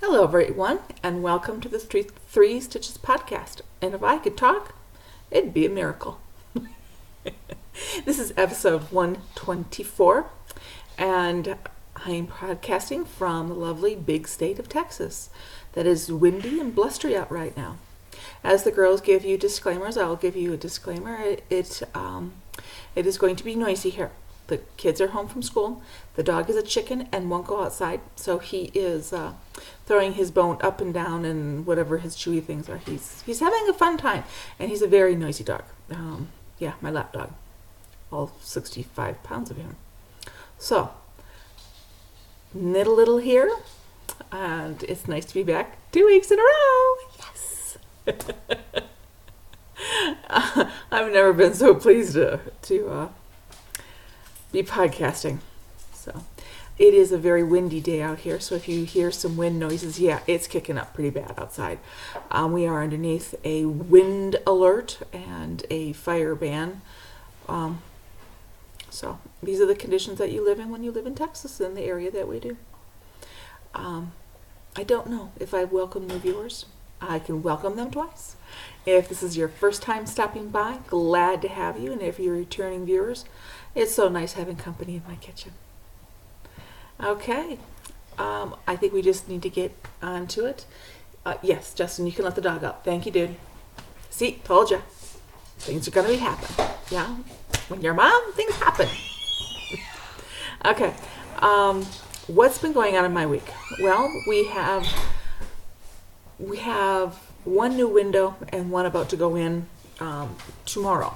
Hello, everyone, and welcome to the Three Stitches podcast. And if I could talk, it'd be a miracle. This is episode 124, and I am podcasting from the lovely big state of Texas that is windy and blustery out right now. As the girls give you disclaimers, I'll give you a disclaimer. It is going to be noisy here. The kids are home from school. The dog is a chicken and won't go outside, so he is throwing his bone up and down and whatever his chewy things are. He's having a fun time, and he's a very noisy dog. Yeah, my lap dog. All 65 pounds of him. So, knit a little here, and it's nice to be back 2 weeks in a row. Yes! I've never been so pleased to be podcasting. So it is a very windy day out here, so if you hear some wind noises, yeah, it's kicking up pretty bad outside. We are underneath a wind alert and a fire ban. So these are the conditions that you live in when you live in Texas, in the area that we do. I don't know if I welcome new viewers. I can welcome them twice. If this is your first time stopping by, glad to have you. And if you're returning viewers, it's so nice having company in my kitchen. Okay, I think we just need to get on to it. Yes, Justin, you can let the dog out. Thank you, dude. See, told you. Things are going to be happening. Yeah, when you're mom, things happen. Okay, what's been going on in my week? Well, we have one new window and one about to go in tomorrow.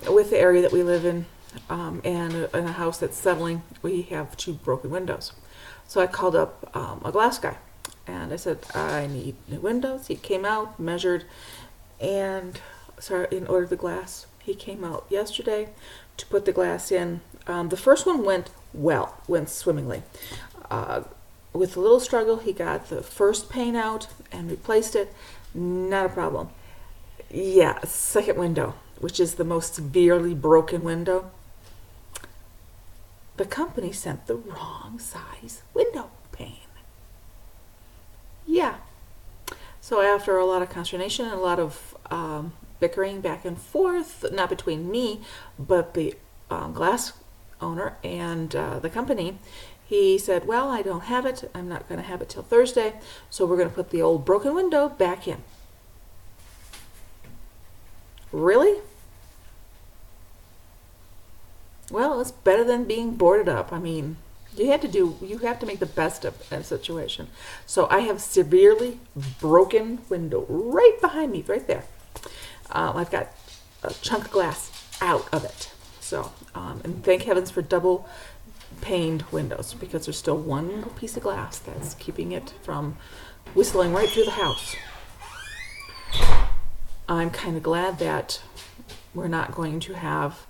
With the area that we live in and in a house that's settling, we have 2 broken windows. So I called up a glass guy and I said, I need new windows. He came out, measured, and ordered the glass. He came out yesterday to put the glass in. The first one went swimmingly. With a little struggle, he got the first pane out and replaced it. Not a problem. Yeah, second window, which is the most severely broken window. The company sent the wrong size window pane. Yeah. So after a lot of consternation and a lot of bickering back and forth, not between me, but the glass owner and the company, he said, well, I don't have it. I'm not going to have it till Thursday, so we're going to put the old broken window back in. Really? Well, it's better than being boarded up. I mean, you have to make the best of a situation. So I have severely broken window right behind me, right there. I've got a chunk of glass out of it. So, and thank heavens for double paned windows, because there's still one little piece of glass that's keeping it from whistling right through the house. I'm kind of glad that we're not going to have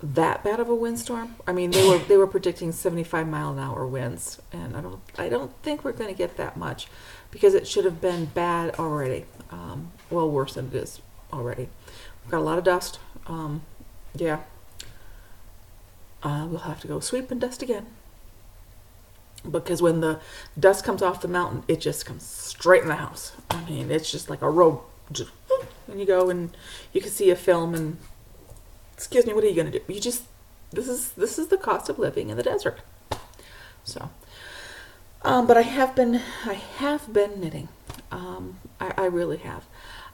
that bad of a windstorm. I mean, they were predicting 75-mile-an-hour winds, and I don't think we're going to get that much, because it should have been bad already. Well, worse than it is already. We've got a lot of dust. Yeah. We'll have to go sweep and dust again, because when the dust comes off the mountain, it just comes straight in the house. I mean, it's just like a rope. And you go and you can see a film and, excuse me, what are you going to do? This is the cost of living in the desert. So, but I have been knitting. I really have.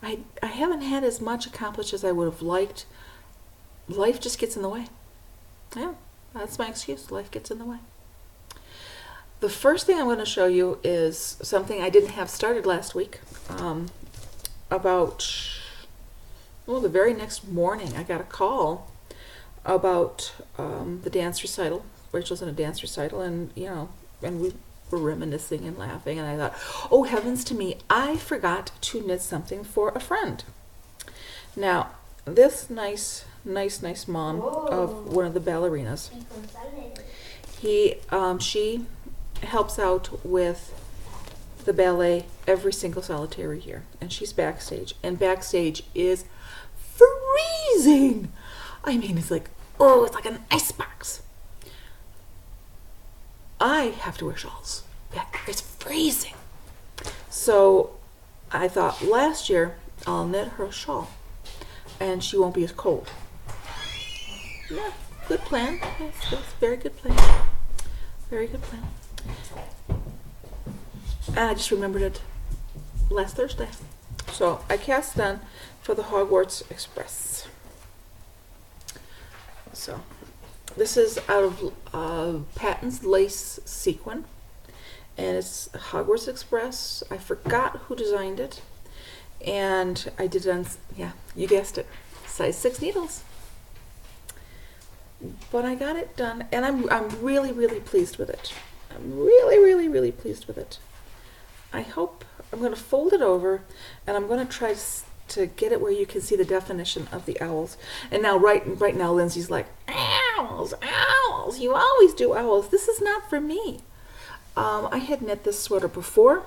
I haven't had as much accomplished as I would have liked. Life just gets in the way. Yeah, that's my excuse. Life gets in the way. The first thing I'm going to show you is something I didn't have started last week. The very next morning, I got a call about the dance recital. Rachel's in a dance recital, and we were reminiscing and laughing, and I thought, oh heavens to me, I forgot to knit something for a friend. Now, this nice mom of one of the ballerinas, she helps out with the ballet every single solitary year, and she's backstage, and backstage is freezing. I mean, it's like an icebox. I have to wear shawls. back there is freezing. So I thought last year I'll knit her a shawl and she won't be as cold. Yeah, good plan. That's a very good plan. Very good plan. And I just remembered it last Thursday. So I cast on for the Hogwarts Express. So this is out of Patton's Lace Sequin. And it's Hogwarts Express. I forgot who designed it. And I did it on, yeah, you guessed it, size 6 needles. But I got it done, and I'm really, really pleased with it. I'm really, really, really pleased with it. I hope I'm going to fold it over, and I'm going to try to get it where you can see the definition of the owls. And now, right now, Lindsay's like, owls, owls. You always do owls. This is not for me. I had knit this sweater before,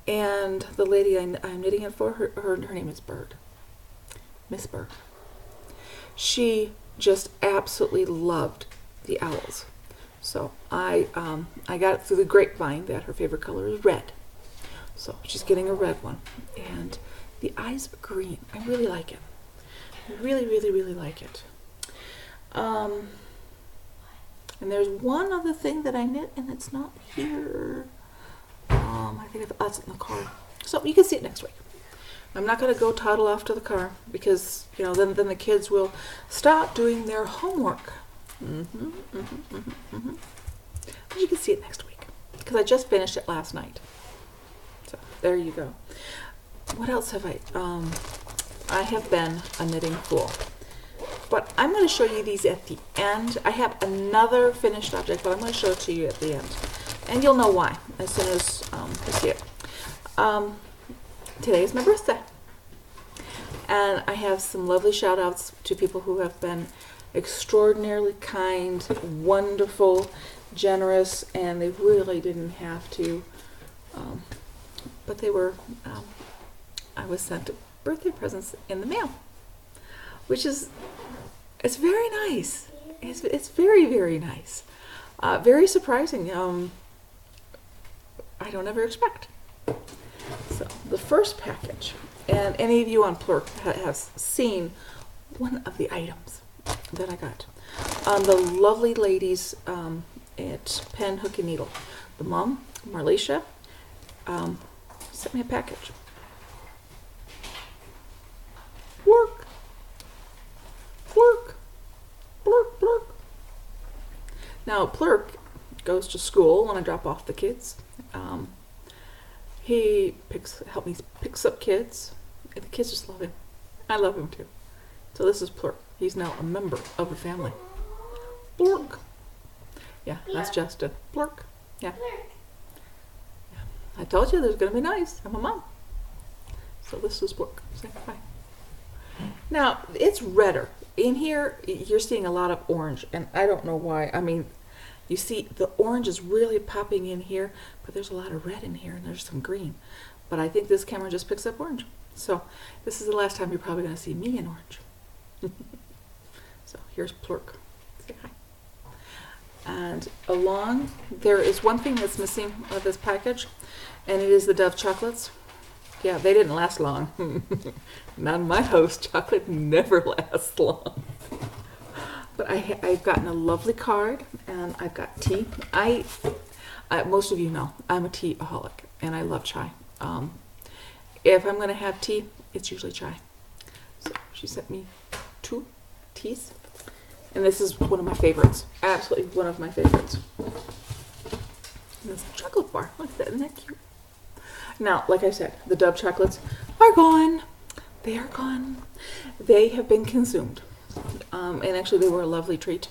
and the lady I'm knitting it for, her name is Bird, Miss Bird. She just absolutely loved the owls. So I got it through the grapevine that her favorite color is red. So she's getting a red one. And the eyes are green. I really like it. I really, really, really like it. And there's one other thing that I knit, and it's not here. I think that's in the car. So you can see it next week. I'm not going to go toddle off to the car because, you know, then the kids will stop doing their homework. But you can see it next week because I just finished it last night. So there you go. What else have I have been a knitting fool. But I'm going to show you these at the end. I have another finished object, but I'm going to show it to you at the end. And you'll know why as soon as you see it. Today is my birthday. And I have some lovely shout outs to people who have been extraordinarily kind, wonderful, generous, and they really didn't have to. But they were, I was sent birthday presents in the mail, which is, it's very nice. It's very, very nice. Very surprising. I don't ever expect. So the first package, and any of you on Plurk have seen one of the items that I got. The lovely ladies at Pen, Hook, and Needle. The mom, Marlecia, sent me a package. Plurk, Plurk, Plurk, Plurk. Now Plurk goes to school when I drop off the kids. He picks up kids. And the kids just love him. I love him too. So this is Plurk. He's now a member of the family. Plurk. Yeah, that's Justin. Plurk. Yeah. I told you there's going to be nice. I'm a mom. So this is Plurk. Say bye. Now, it's redder. In here, you're seeing a lot of orange, and I don't know why. I mean, you see the orange is really popping in here, but there's a lot of red in here, and there's some green. But I think this camera just picks up orange. So this is the last time you're probably going to see me in orange. So here's Plurk. Say hi. And along, there is one thing that's missing of this package, and it is the Dove chocolates. Yeah, they didn't last long. Not in my house. Chocolate never lasts long. But I've gotten a lovely card, and I've got tea. Most of you know, I'm a tea-aholic, and I love chai. If I'm going to have tea, it's usually chai. So she sent me 2 teas, and this is one of my favorites. Absolutely one of my favorites. And this chocolate bar. Look at that. Isn't that cute? Now, like I said, the Dove chocolates are gone. They are gone. They have been consumed. And actually, they were a lovely treat.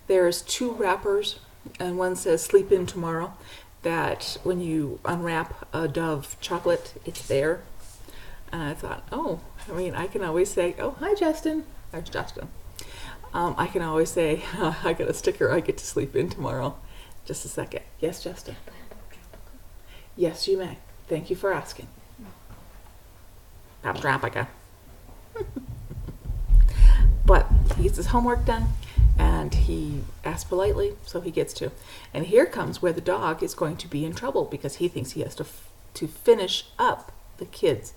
There's 2 wrappers, and one says "Sleep In Tomorrow." That when you unwrap a Dove chocolate, it's there. And I thought, I can always say, "Oh, hi, Justin." There's Justin. I can always say, "I got a sticker. I get to sleep in tomorrow." Just a second. Yes, Justin. Yes, you may. Thank you for asking. Pop Tropica. But he gets his homework done. And he asks politely, so he gets to. And here comes where the dog is going to be in trouble because he thinks he has to finish up the kids'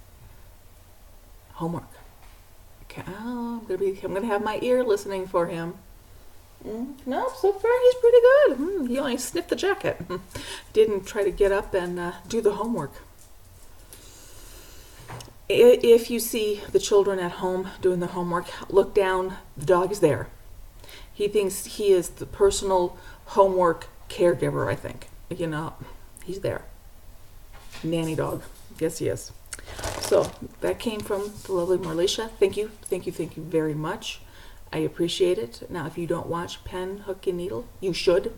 homework. Okay, oh, I'm gonna have my ear listening for him. No, so far he's pretty good. He only sniffed the jacket. Didn't try to get up and do the homework. If you see the children at home doing the homework, look down. The dog is there. He thinks he is the personal homework caregiver, I think. You know, he's there. Nanny dog. Yes, he is. So that came from the lovely Marlisha. Thank you very much. I appreciate it. Now, if you don't watch Pen, Hook, and Needle, you should.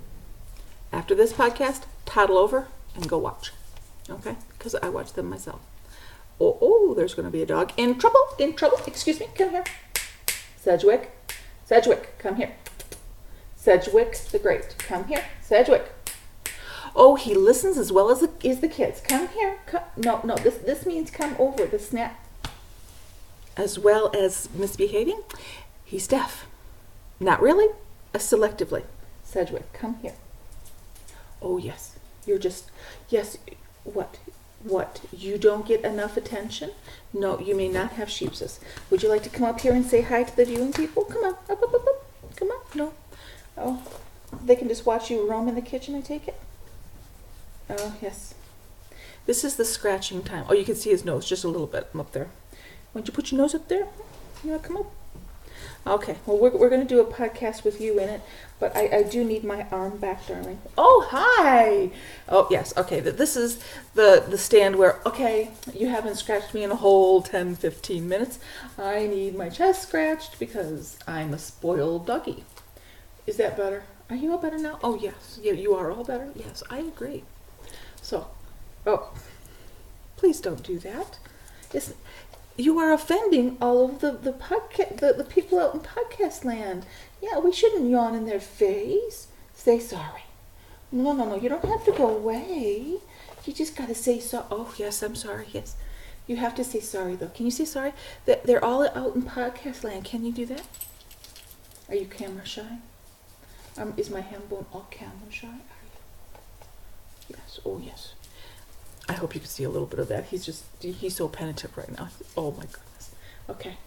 After this podcast, toddle over and go watch. Okay? Because I watch them myself. Oh, there's going to be a dog in trouble. Excuse me, come here. Sedgwick, come here. Sedgwick the Great, come here. Sedgwick. Oh, he listens as well as the kids. Come here. No, this means come over, the snap. As well as misbehaving, he's deaf. Not really, selectively. Sedgwick, come here. Oh, yes. Yes, what? What? You don't get enough attention? No, you may not have sheepses. Would you like to come up here and say hi to the viewing people? Come on, up. Come on, no. Oh, they can just watch you roam in the kitchen, I take it? Oh, yes. This is the scratching time. Oh, you can see his nose just a little bit up there. Why don't you put your nose up there? You want to come up? Okay, well, we're going to do a podcast with you in it, but I do need my arm back, darling. Oh, hi! Oh, yes, okay, this is the stand where, okay, you haven't scratched me in a whole 10, 15 minutes. I need my chest scratched because I'm a spoiled doggy. Is that better? Are you all better now? Oh, yes, you are all better? Yes, I agree. So, please don't do that. You are offending all of the people out in podcast land. Yeah, we shouldn't yawn in their face. Say sorry. No, you don't have to go away. You just got to say so. Oh, yes, I'm sorry. Yes, you have to say sorry, though. Can you say sorry? They're all out in podcast land. Can you do that? Are you camera shy? Is my ham bone all camera shy? Yes. Oh, yes. I hope you can see a little bit of that. He's so penitent right now. Oh my goodness. Okay.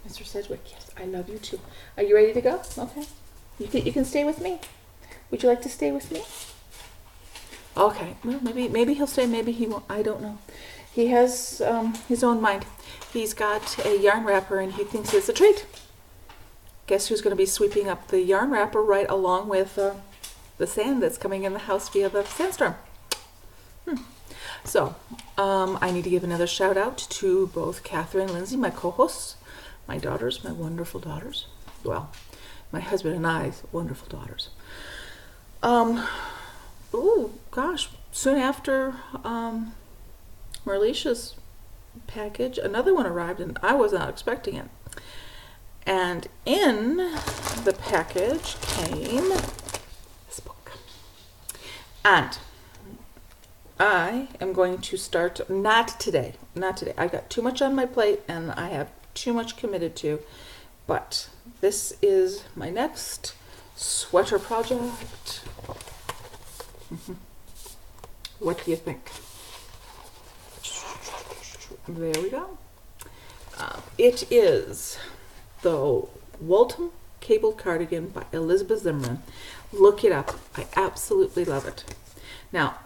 Mr. Sedgwick, yes, I love you too. Are you ready to go? Okay. You can stay with me. Would you like to stay with me? Okay. Well, maybe he'll stay, maybe he won't. I don't know. He has his own mind. He's got a yarn wrapper and he thinks it's a treat. Guess who's going to be sweeping up the yarn wrapper right along with the sand that's coming in the house via the sandstorm? So, I need to give another shout out to both Catherine and Lindsay, my co-hosts, my daughters, my wonderful daughters. Well, my husband and I's wonderful daughters. Oh, gosh, soon after Marlisha's package, another one arrived and I was not expecting it. And in the package came this book. And I am going to start, not today. I've got too much on my plate and I have too much committed to, but this is my next sweater project. What do you think? There we go. It is the Waltham Cable Cardigan by Elizabeth Zimmerman. Look it up. I absolutely love it. Now,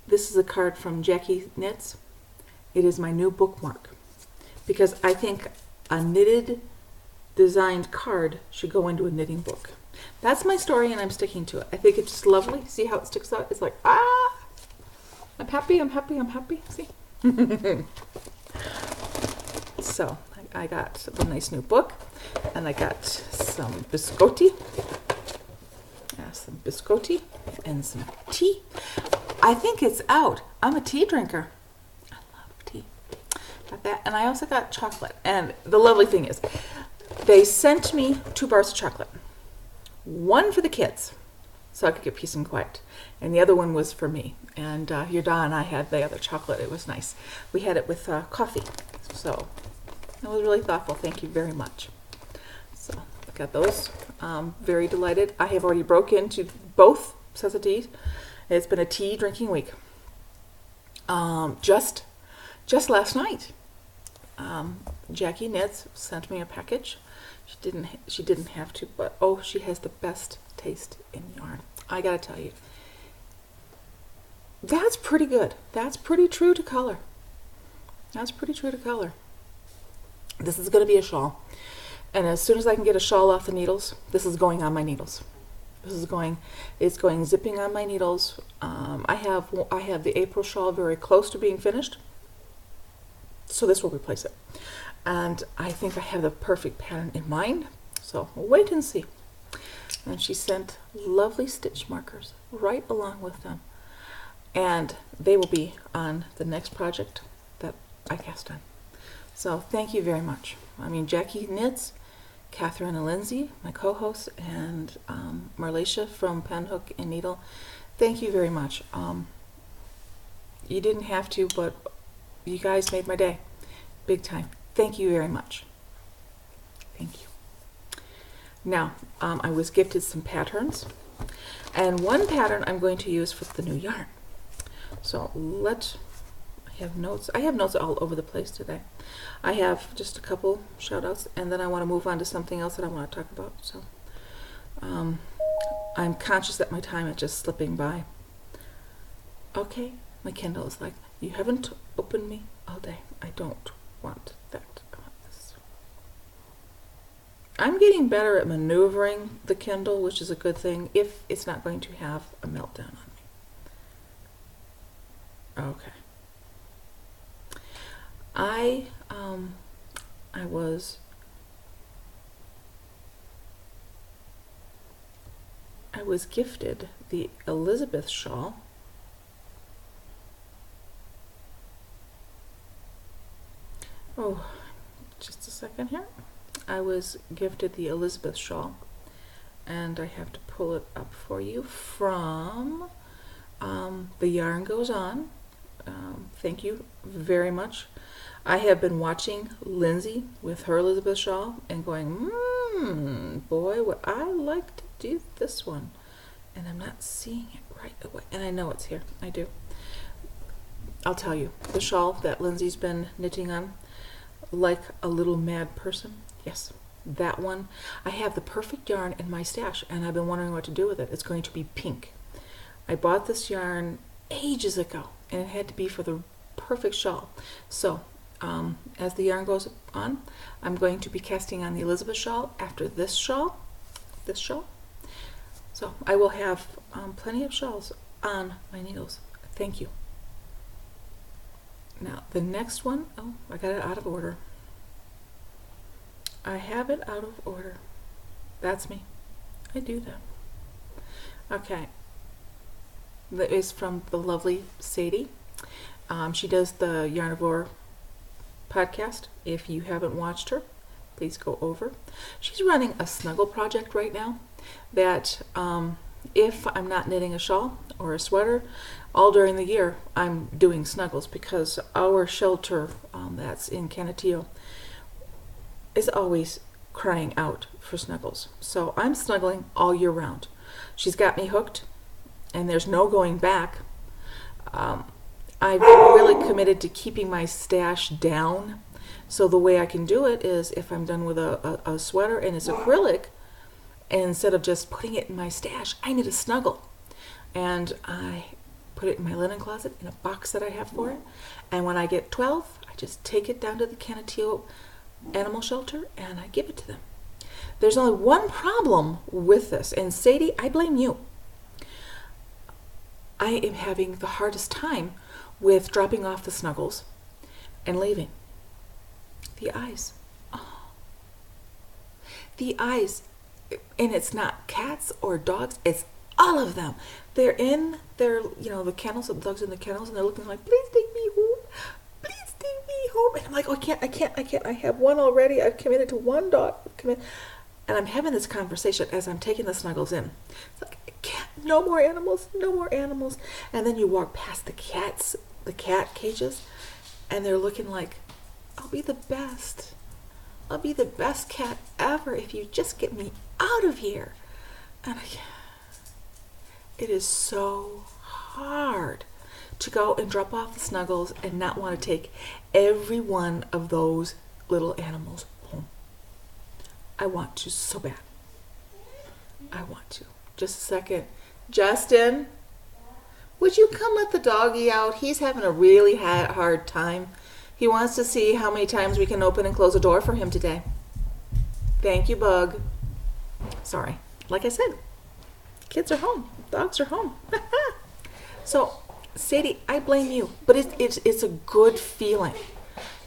this is a card from Jackie Knits. It is my new bookmark because I think a knitted designed card should go into a knitting book. That's my story and I'm sticking to it. I think it's just lovely. See how it sticks out? It's like, I'm happy. See? So I got a nice new book and I got some biscotti. Some biscotti and some tea. I think it's out. I'm a tea drinker. I love tea. Got that. And I also got chocolate. And the lovely thing is, they sent me 2 bars of chocolate. One for the kids, so I could get peace and quiet. And the other one was for me. And Yada and I had the other chocolate. It was nice. We had it with coffee. So I was really thoughtful. Thank you very much. So got those. Very delighted. I have already broke into both sets of teas. It's been a tea drinking week. Just last night, Jackie Knits sent me a package. She didn't have to, but oh, she has the best taste in yarn. I gotta tell you, that's pretty good. That's pretty true to color. This is going to be a shawl. And as soon as I can get a shawl off the needles, this is going on my needles. It's going zipping on my needles. I have the April shawl very close to being finished. So this will replace it. And I think I have the perfect pattern in mind. So we'll wait and see. And she sent lovely stitch markers right along with them. And they will be on the next project that I cast on. So thank you very much. I mean, Jackie Knits, Catherine and Lindsay, my co-hosts, and Marlacia from Penhook and Needle. Thank you very much. You didn't have to, but you guys made my day. Big time. Thank you very much. Thank you. Now, I was gifted some patterns. And one pattern I'm going to use for the new yarn. So I have notes all over the place today. I have just a couple shout outs, and then I want to move on to something else that I want to talk about. So I'm conscious that my time is just slipping by. Okay, my Kindle is like, you haven't opened me all day. I don't want that. I want this. I'm getting better at maneuvering the Kindle, which is a good thing if it's not going to have a meltdown on me. Okay. I was gifted the Elizabeth shawl. Oh, just a second here. I was gifted the Elizabeth shawl, and I have to pull it up for you from The Yarn Goes On. Thank you very much. I have been watching Lindsay with her Elizabeth shawl and going, boy, would I like to do this one. And I'm not seeing it right away. And I know it's here. I do. I'll tell you, the shawl that Lindsay's been knitting on, like a little mad person. Yes, that one. I have the perfect yarn in my stash, and I've been wondering what to do with it. It's going to be pink. I bought this yarn ages ago, and it had to be for the perfect shawl. So as the yarn goes on, I'm going to be casting on the Elizabeth shawl after this shawl. So I will have plenty of shawls on my needles. Thank you. Now the next one, oh, I got it out of order. I have it out of order. That's me. I do that. Okay. That is from the lovely Sadie. She does the Yarnivore podcast. If you haven't watched her, please go over. She's running a snuggle project right now that if I'm not knitting a shawl or a sweater, all during the year I'm doing snuggles, because our shelter that's in Canutillo is always crying out for snuggles. So I'm snuggling all year round. She's got me hooked, and there's no going back. I've really committed to keeping my stash down. So the way I can do it is if I'm done with a sweater and it's acrylic, and instead of just putting it in my stash, I knit a snuggle. And I put it in my linen closet in a box that I have for it. And when I get 12, I just take it down to the Canutillo animal shelter and I give it to them. There's only one problem with this. And Sadie, I blame you. I am having the hardest time with dropping off the snuggles and leaving. The eyes. Oh. The eyes. And it's not cats or dogs, it's all of them. They're in their, the kennels, the dogs in the kennels, and they're looking like, please take me home. Please take me home. And I'm like, oh, I can't. I have one already. I've committed to one dog. And I'm having this conversation as I'm taking the snuggles in. It's like, I can't, no more animals. And then you walk past the cat cages, and they're looking like, I'll be the best. I'll be the best cat ever if you just get me out of here. And it is so hard to go and drop off the Snuggles and not want to take every one of those little animals home. I want to so bad. I want to. Just a second. Justin, would you come let the doggy out? He's having a really hard time. He wants to see how many times we can open and close a door for him today. Thank you, Bug. Sorry. Like I said, kids are home. Dogs are home. So, Sadie, I blame you. But it's a good feeling.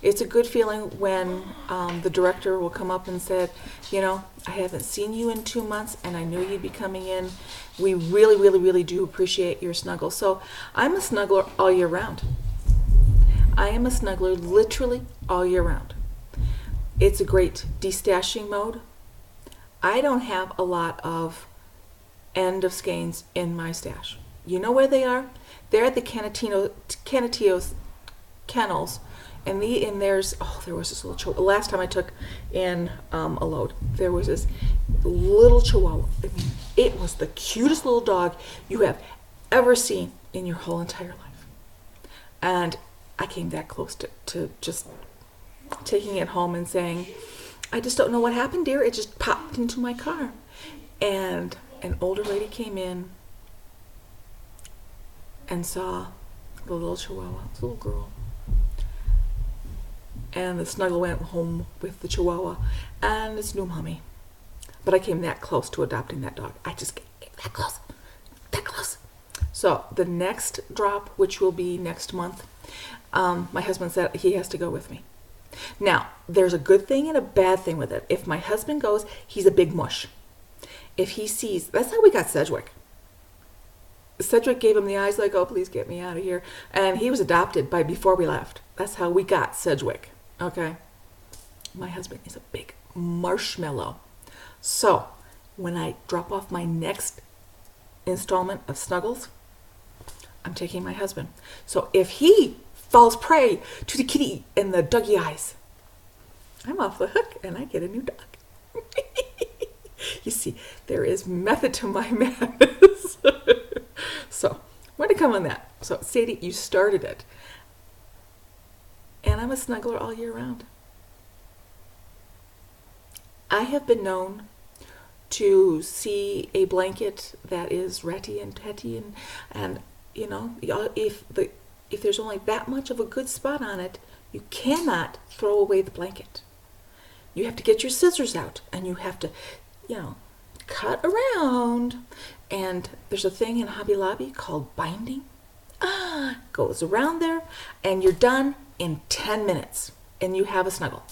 It's a good feeling when the director will come up and say, I haven't seen you in 2 months and I knew you'd be coming in. We really, really, really do appreciate your snuggle. So I'm a snuggler all year round. I am a snuggler literally all year round. It's a great destashing mode. I don't have a lot of end of skeins in my stash. You know where they are? They're at the Canatios kennels. And there was this little chihuahua. Last time I took in a load, there was this little chihuahua. I mean, it was the cutest little dog you have ever seen in your whole entire life. And I came that close to just taking it home and saying, I just don't know what happened, dear. It just popped into my car. And an older lady came in and saw the little chihuahua, this little girl. And the snuggle went home with the chihuahua and its new mommy. But I came that close to adopting that dog. I just came that close. That close. So the next drop, which will be next month, my husband said he has to go with me. Now, there's a good thing and a bad thing with it. If my husband goes, he's a big mush. If he sees, that's how we got Sedgwick. Cedric gave him the eyes like, oh, please get me out of here. And he was adopted before we left. That's how we got Sedgwick. Okay? My husband is a big marshmallow. So, when I drop off my next installment of Snuggles, I'm taking my husband. So, if he falls prey to the kitty and the doggy eyes, I'm off the hook and I get a new dog. You see, there is method to my madness. So, more to come on that. So, Sadie, you started it. And I'm a snuggler all year round. I have been known to see a blanket that is ratty and tatty and if there's only that much of a good spot on it, you cannot throw away the blanket. You have to get your scissors out and you have to, cut around. And there's a thing in Hobby Lobby called binding. Goes around there and you're done in 10 minutes and you have a snuggle.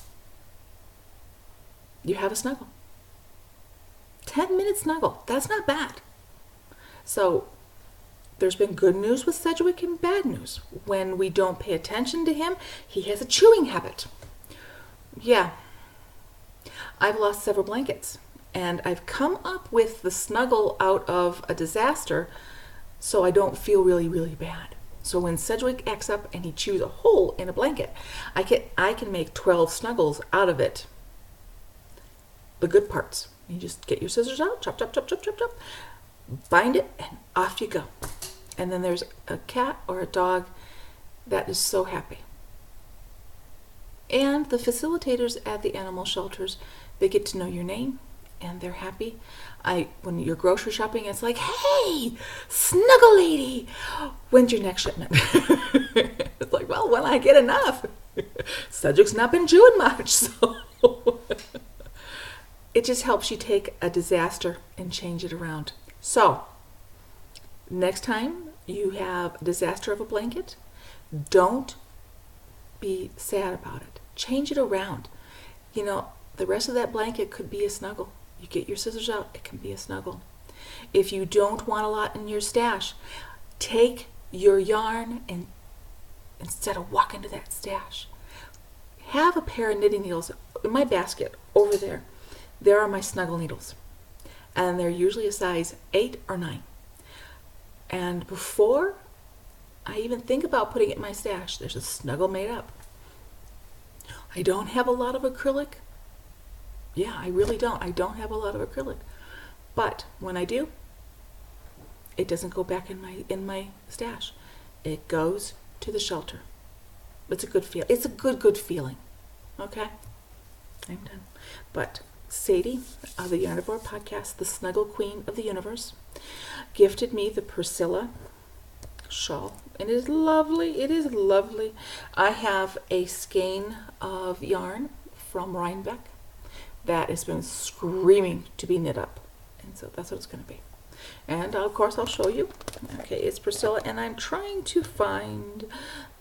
You have a snuggle. 10-minute snuggle. That's not bad. So there's been good news with Sedgwick and bad news. When we don't pay attention to him, he has a chewing habit. Yeah. I've lost several blankets. And I've come up with the snuggle out of a disaster so I don't feel really, really bad. So when Sedgwick acts up and he chews a hole in a blanket, I can make 12 snuggles out of it. The good parts. You just get your scissors out, chop, chop, chop, chop, chop, chop, bind it, and off you go. And then there's a cat or a dog that is so happy. And the facilitators at the animal shelters, they get to know your name. And they're happy. When you're grocery shopping, it's like, hey, snuggle lady, when's your next shipment? It's like, well, when I get enough. Cedric's not been chewing much, so it just helps you take a disaster and change it around. So, next time you have a disaster of a blanket, don't be sad about it. Change it around. The rest of that blanket could be a snuggle. You get your scissors out, it can be a snuggle. If you don't want a lot in your stash, take your yarn and instead of walking to that stash, have a pair of knitting needles. In my basket over there, there are my snuggle needles. And they're usually a size 8 or 9. And before I even think about putting it in my stash, there's a snuggle made up. I don't have a lot of acrylic Yeah, I really don't. I don't have a lot of acrylic. But when I do, it doesn't go back in my stash. It goes to the shelter. It's a good feel. It's a good feeling. Okay? I'm done. But Sadie of the Yarnivore Podcast, the Snuggle Queen of the Universe, gifted me the Priscilla shawl. And it is lovely. It is lovely. I have a skein of yarn from Rhinebeck that has been screaming to be knit up. And so that's what it's going to be. And of course I'll show you. Okay, it's Priscilla, and I'm trying to find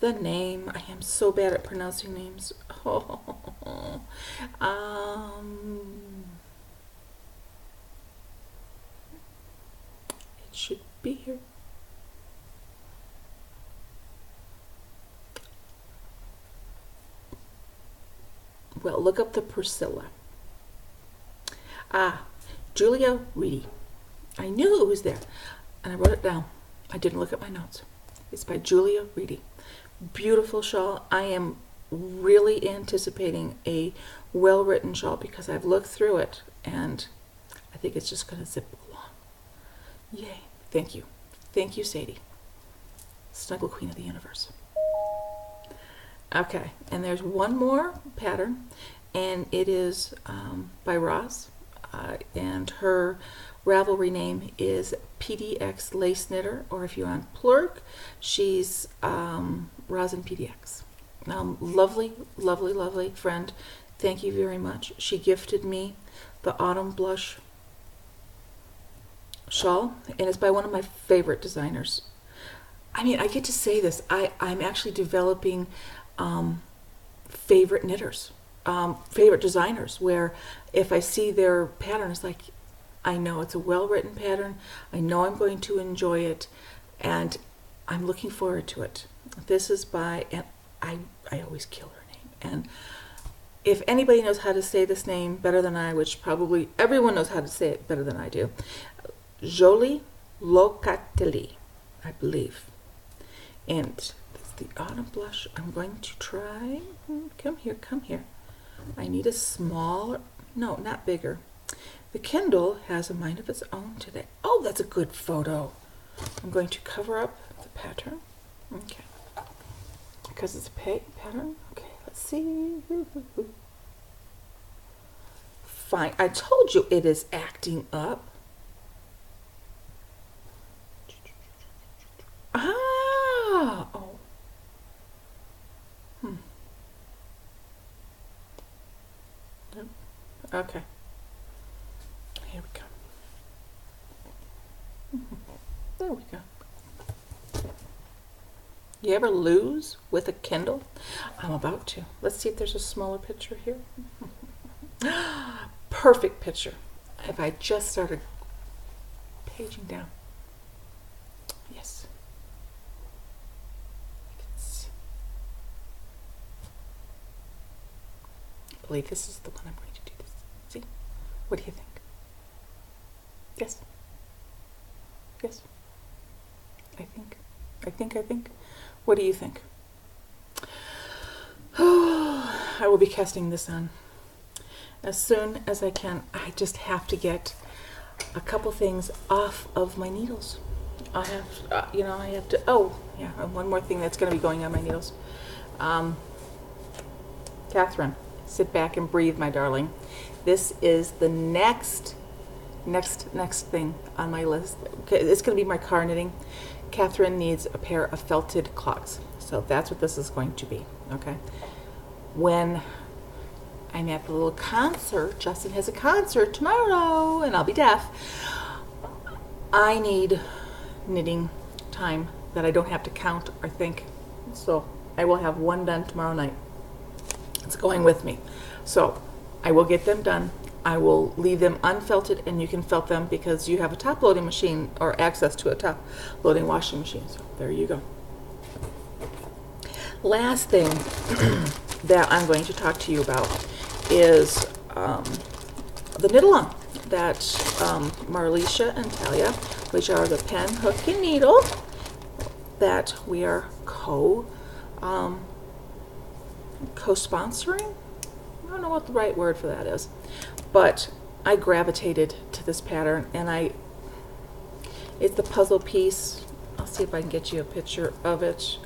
the name. I am so bad at pronouncing names. Oh, it should be here. Well, look up the Priscilla. Julia Reedy. I knew it was there, and I wrote it down. I didn't look at my notes. It's by Julia Reedy. Beautiful shawl. I am really anticipating a well-written shawl because I've looked through it, and I think it's just going to zip along. Yay. Thank you. Thank you, Sadie. Snuggle Queen of the Universe. Okay, and there's one more pattern, and it is by Roz, and her Ravelry name is PDX Lace Knitter, or if you're on Plurk, she's Rosin PDX. Lovely, lovely, lovely friend. Thank you very much. She gifted me the Autumn Blush shawl, and it's by one of my favorite designers. I mean, I get to say this. I'm actually developing favorite knitters, favorite designers, where if I see their pattern, it's like, I know it's a well-written pattern. I know I'm going to enjoy it, and I'm looking forward to it. This is by, and I always kill her name. And if anybody knows how to say this name better than I, which probably everyone knows how to say it better than I do, Jolie Locatelli, I believe. And it's the Autumn Blush. I'm going to try. Come here. I need a smaller, no, not bigger. The Kindle has a mind of its own today. Oh, that's a good photo. I'm going to cover up the pattern. Okay. Because it's a pattern. Okay, let's see. Fine. I told you it is acting up. Oh. Okay. Here we go. There we go. You ever lose with a Kindle? I'm about to. Let's see if there's a smaller picture here. Perfect picture. If I just started paging down. Yes. I believe this is the one I'm going to do this. See? What do you think? Yes. Yes. I think. What do you think? I will be casting this on as soon as I can. I just have to get a couple things off of my needles. I have to, oh, yeah, and one more thing that's going to be going on my needles. Catherine, sit back and breathe, my darling. This is the next thing on my list. Okay, it's going to be my car knitting. Catherine needs a pair of felted clogs. So that's what this is going to be, okay? When I'm at the little concert, Justin has a concert tomorrow, and I'll be deaf. I need knitting time that I don't have to count or think. So I will have one done tomorrow night. It's going with me. So I will get them done. I will leave them unfelted, and you can felt them because you have a top loading machine or access to a top loading washing machine. So there you go. Last thing that I'm going to talk to you about is the knit-along that Marlicia and Talia, which are the pen, hook, and needle, that we are co-sponsoring. I don't know what the right word for that is, But I gravitated to this pattern, and it's the puzzle piece. I'll see if I can get you a picture of it.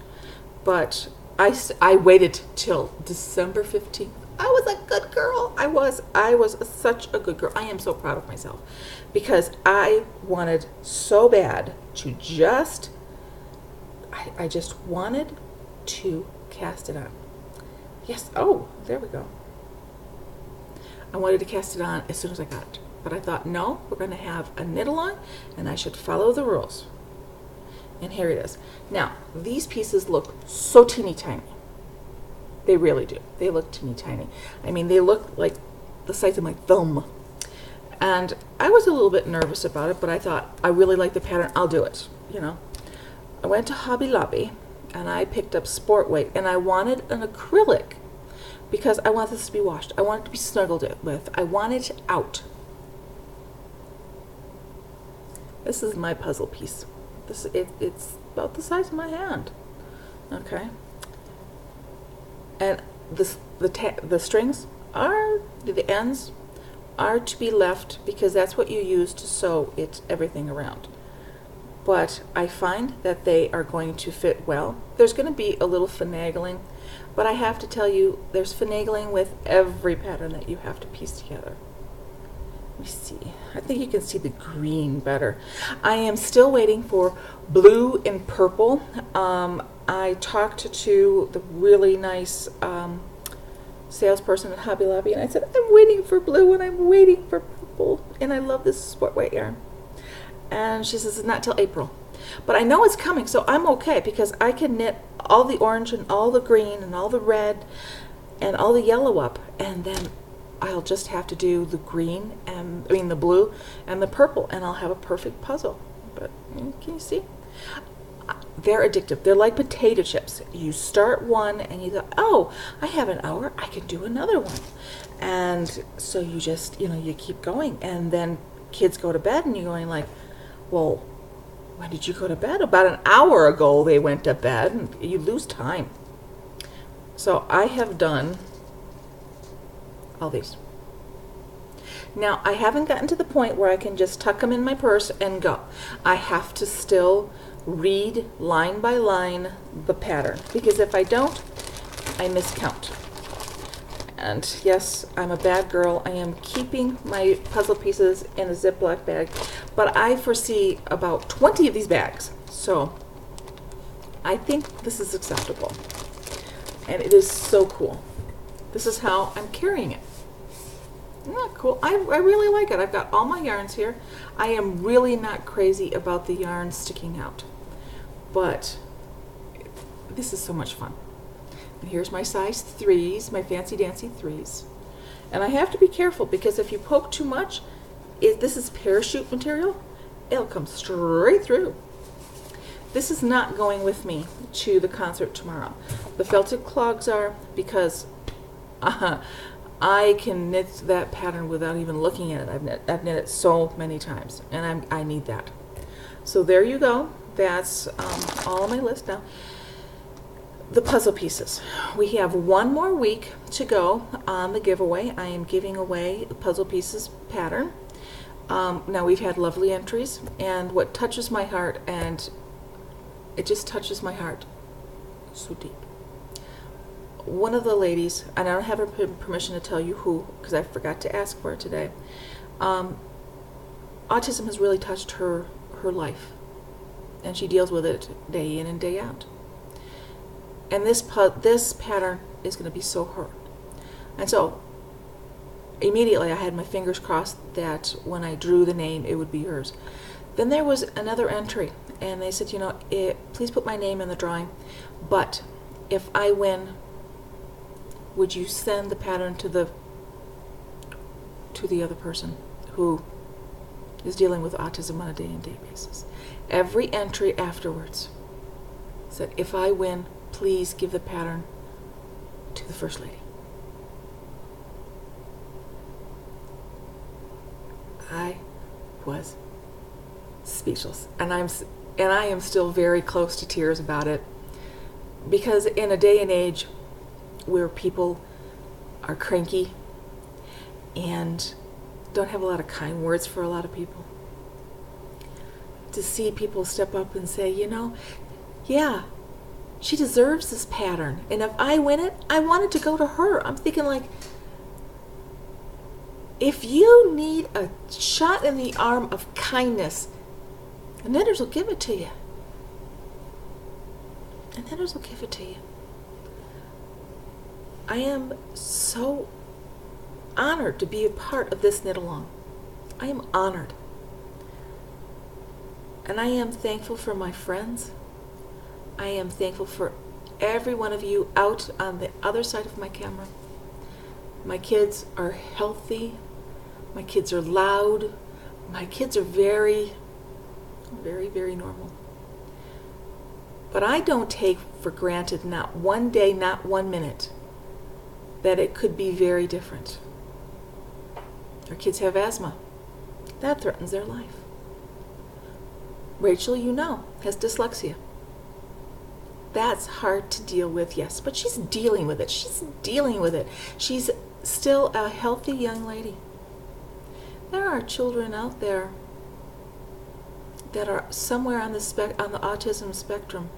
But I waited till December 15th. I was a good girl. I was such a good girl. I am so proud of myself because I wanted so bad to I just wanted to cast it on. Yes. Oh, there we go. I wanted to cast it on as soon as I got it. But I thought, no, we're going to have a knit along and I should follow the rules. And here it is. Now, these pieces look so teeny tiny. They really do. They look teeny tiny. I mean, they look like the size of my thumb. And I was a little bit nervous about it, but I thought, I really like the pattern. I'll do it, I went to Hobby Lobby and I picked up Sport Weight, and I wanted an acrylic because I want this to be washed. I want it to be snuggled with. I want it out. This is my puzzle piece. It's about the size of my hand. Okay. And the strings the ends are to be left because that's what you use to sew everything around. But I find that they are going to fit well. There's going to be a little finagling, but I have to tell you, there's finagling with every pattern that you have to piece together. Let me see. I think you can see the green better. I am still waiting for blue and purple. I talked to the really nice salesperson at Hobby Lobby, and I said, I'm waiting for blue and I'm waiting for purple, and I love this Sport Weight yarn. And she says it's not till April. But I know it's coming, so I'm okay because I can knit all the orange and all the green and all the red and all the yellow up, and then I'll just have to do the green and the blue and the purple, and I'll have a perfect puzzle. But can you see? They're addictive. They're like potato chips. You start one and you go, oh, I have an hour, I can do another one. And so you just, you keep going, and then kids go to bed and you're going like, well, when did you go to bed? About an hour ago they went to bed, and you lose time. So I have done all these. Now, I haven't gotten to the point where I can just tuck them in my purse and go. I have to still read line by line the pattern, because if I don't, I miscount. And yes, I'm a bad girl. I am keeping my puzzle pieces in a Ziploc bag, but I foresee about 20 of these bags. So I think this is acceptable. And it is so cool. This is how I'm carrying it. Isn't that cool? I really like it. I've got all my yarns here. I am really not crazy about the yarn sticking out, but this is so much fun. And here's my size 3s, my fancy dancy 3s. And I have to be careful because if you poke too much, this is parachute material, it'll come straight through. This is not going with me to the concert tomorrow. The felted clogs are, because I can knit that pattern without even looking at it. I've knit it so many times, and I need that. So there you go. That's all on my list now. The puzzle pieces. We have one more week to go on the giveaway. I am giving away the puzzle pieces pattern. Now we've had lovely entries, and what touches my heart, and it just touches my heart so deep. One of the ladies, and I don't have her permission to tell you who, because I forgot to ask for it today. Autism has really touched her life, and she deals with it day in and day out. And this pattern is going to be so her. And so immediately I had my fingers crossed that when I drew the name, it would be hers. Then there was another entry, and they said, please put my name in the drawing, but if I win, would you send the pattern to the other person who is dealing with autism on a day-to-day basis? Every entry afterwards said, if I win, please give the pattern to the First Lady. I was speechless, and I am still very close to tears about it, because in a day and age where people are cranky and don't have a lot of kind words for a lot of people. To see people step up and say, yeah, she deserves this pattern. And if I win it, I want it to go to her. I'm thinking like, if you need a shot in the arm of kindness, the knitters will give it to you. And knitters will give it to you. I am so honored to be a part of this knit along. I am honored. And I am thankful for my friends. I am thankful for every one of you out on the other side of my camera. My kids are healthy. My kids are loud. My kids are very, very, very normal. But I don't take for granted, not one day, not 1 minute, that it could be very different. Our kids have asthma. That threatens their life. Rachel, has dyslexia. That's hard to deal with, yes, but she's dealing with it. She's still a healthy young lady. There are children out there that are somewhere on the autism spectrum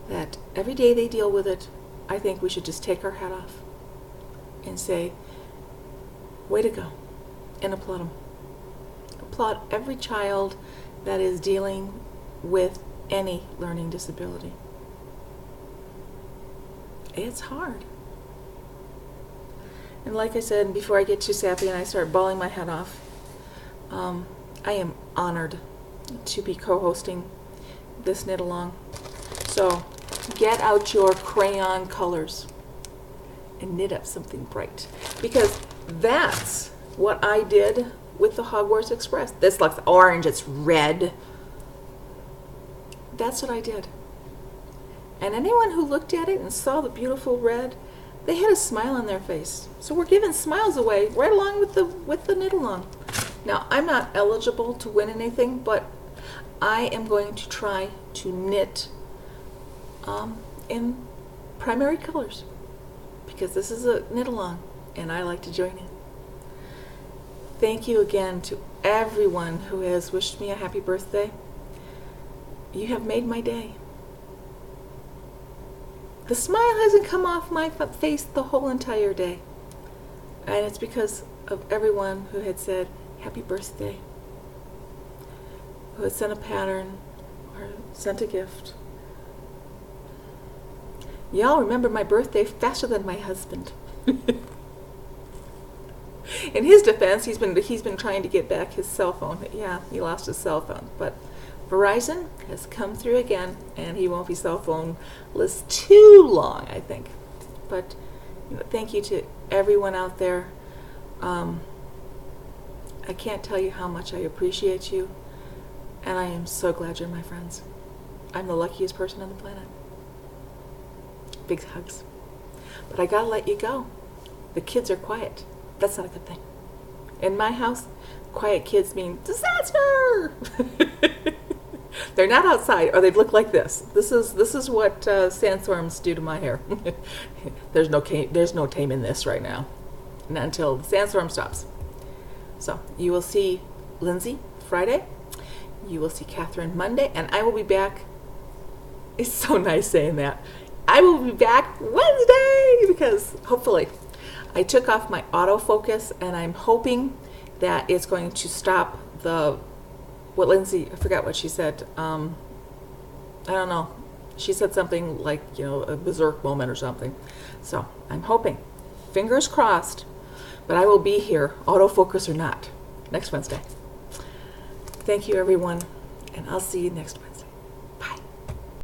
that every day they deal with it. I think we should just take our hat off and say, way to go, and applaud them. Applaud every child that is dealing with any learning disability. It's hard. And like I said, before I get too sappy and I start bawling my head off, I am honored to be co-hosting this knit along. So get out your crayon colors and knit up something bright, because that's what I did with the Hogwarts Express. This looks orange, it's red. That's what I did. And anyone who looked at it and saw the beautiful red, they had a smile on their face. So we're giving smiles away right along with the knit along. Now, I'm not eligible to win anything, but I am going to try to knit in primary colors, because this is a knit along and I like to join in. Thank you again to everyone who has wished me a happy birthday. You have made my day. The smile hasn't come off my face the whole entire day. And it's because of everyone who had said happy birthday, who had sent a pattern or sent a gift. Y'all remember my birthday faster than my husband. In his defense, he's been trying to get back his cell phone. Yeah, he lost his cell phone, but Verizon has come through again, and he won't be cell phone-less too long, I think. But thank you to everyone out there. I can't tell you how much I appreciate you, and I am so glad you're my friends. I'm the luckiest person on the planet. Big hugs. But I gotta let you go. The kids are quiet. That's not a good thing. In my house, quiet kids mean disaster. They're not outside, or they'd look like this. This is what sandstorms do to my hair. There's no taming this right now, not until the sandstorm stops. So you will see Lindsay Friday. You will see Catherine Monday, and I will be back. It's so nice saying that. I will be back Wednesday, because hopefully I took off my autofocus, and I'm hoping that it's going to stop what Lindsay, I forgot what she said. I don't know. She said something like, a berserk moment or something. So I'm hoping, fingers crossed, but I will be here, autofocus or not, next Wednesday. Thank you, everyone, and I'll see you next Wednesday.